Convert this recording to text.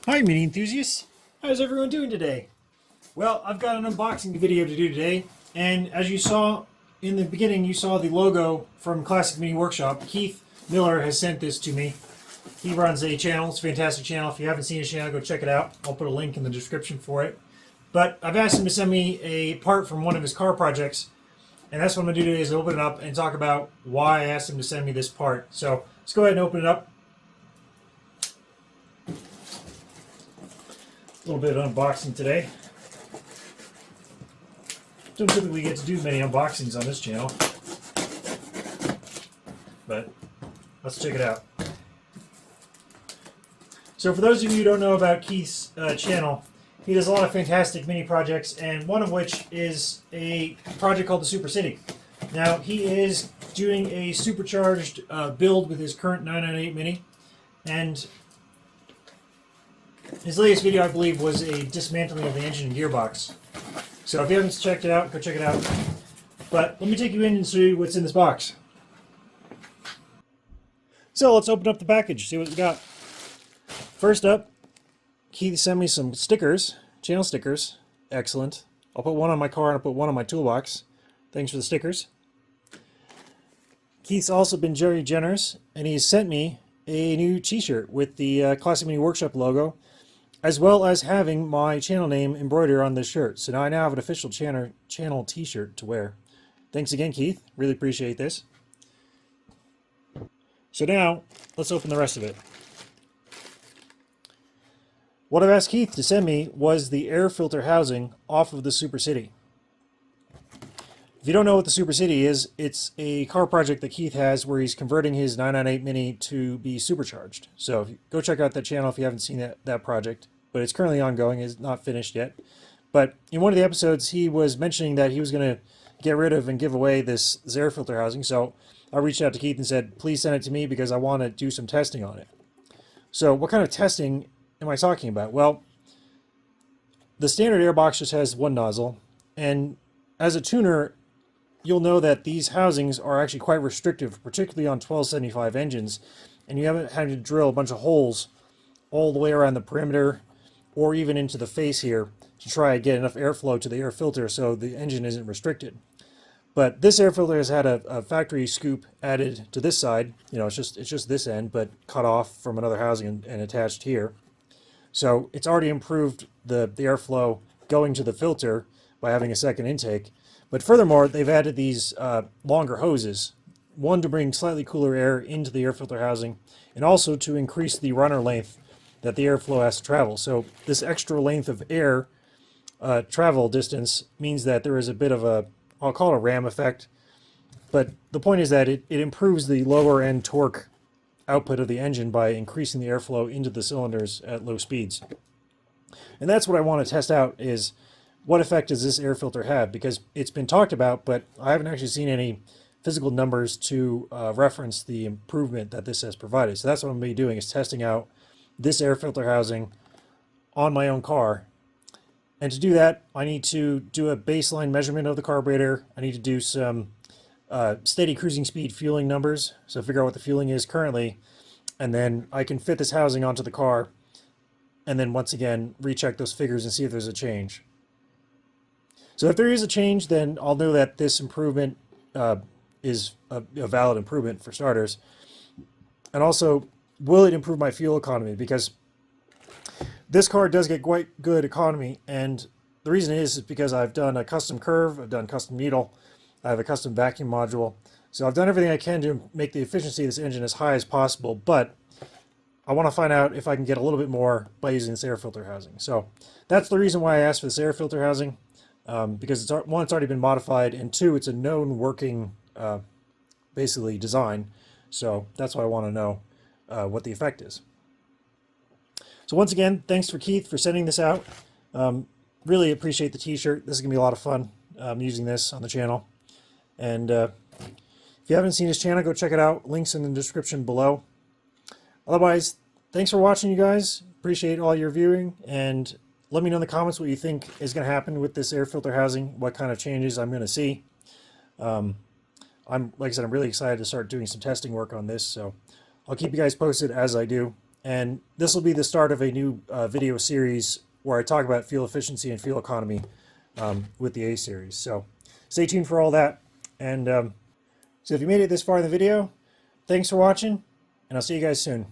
Hi mini enthusiasts! How's everyone doing today? Well, I've got an unboxing video to do today, and as you saw in the beginning, you saw the logo from Classic Mini Workshop. Keith Miller has sent this to me. He runs a channel, it's a fantastic channel. If you haven't seen his channel, go check it out. I'll put a link in the description for it. But I've asked him to send me a part from one of his car projects, and that's what I'm going to do today is open it up and talk about why I asked him to send me this part. So let's go ahead and open it up. A little bit of unboxing today. Don't typically get to do many unboxings on this channel, but let's check it out. So for those of you who don't know about Keith's channel, he does a lot of fantastic mini projects, and one of which is a project called the Super City. Now he is doing a supercharged build with his current 998 Mini, and his latest video, I believe, was a dismantling of the engine and gearbox. So if you haven't checked it out, go check it out. But let me take you in and see what's in this box. So let's open up the package, see what we got. First up, Keith sent me some stickers, channel stickers. Excellent. I'll put one on my car and I'll put one on my toolbox. Thanks for the stickers. Keith's also been very generous, and he's sent me a new t-shirt with the Classic Mini Workshop logo, as well as having my channel name embroidered on this shirt. So now I have an official channel t-shirt to wear. Thanks again, Keith. Really appreciate this. So now, let's open the rest of it. What I've asked Keith to send me was the air filter housing off of the Super City. If you don't know what the Super City is, it's a car project that Keith has where he's converting his 998 Mini to be supercharged. So go check out that channel if you haven't seen that project. But it's currently ongoing, it's not finished yet. But in one of the episodes, he was mentioning that he was going to get rid of and give away this air filter housing. So I reached out to Keith and said, please send it to me because I want to do some testing on it. So what kind of testing am I talking about? Well, the standard airbox just has one nozzle, and as a tuner, you'll know that these housings are actually quite restrictive, particularly on 1275 engines, and you haven't had to drill a bunch of holes all the way around the perimeter or even into the face here to try and get enough airflow to the air filter so the engine isn't restricted. But this air filter has had a factory scoop added to this side. You know, it's just this end, but cut off from another housing and attached here. So it's already improved the airflow going to the filter by having a second intake. But furthermore, they've added these longer hoses, one to bring slightly cooler air into the air filter housing, and also to increase the runner length that the airflow has to travel. So this extra length of air travel distance means that there is a bit of a, I'll call it a ram effect, but the point is that it improves the lower end torque output of the engine by increasing the airflow into the cylinders at low speeds. And that's what I want to test out, is what effect does this air filter have? Because it's been talked about, but I haven't actually seen any physical numbers to reference the improvement that this has provided. So that's what I'm going to be doing, is testing out this air filter housing on my own car. And to do that, I need to do a baseline measurement of the carburetor. I need to do some steady cruising speed fueling numbers, so figure out what the fueling is currently, and then I can fit this housing onto the car, and then once again recheck those figures and see if there's a change. So if there is a change, then I'll know that this improvement is a valid improvement for starters. And also, will it improve my fuel economy? Because this car does get quite good economy, and the reason is because I've done a custom curve, I've done custom needle, I have a custom vacuum module. So I've done everything I can to make the efficiency of this engine as high as possible, but I want to find out if I can get a little bit more by using this air filter housing. So that's the reason why I asked for this air filter housing, because it's already been modified, and two, it's a known working basically design. So that's why I want to know what the effect is. So once again, thanks for Keith for sending this out. Really appreciate the t-shirt. This is going to be a lot of fun using this on the channel. And if you haven't seen his channel, go check it out. Links in the description below. Otherwise, thanks for watching, you guys. Appreciate all your viewing, and let me know in the comments what you think is going to happen with this air filter housing, what kind of changes I'm going to see. Like I said, I'm really excited to start doing some testing work on this, so I'll keep you guys posted as I do. And this will be the start of a new video series where I talk about fuel efficiency and fuel economy with the A series. So stay tuned for all that. And so if you made it this far in the video, thanks for watching, and I'll see you guys soon.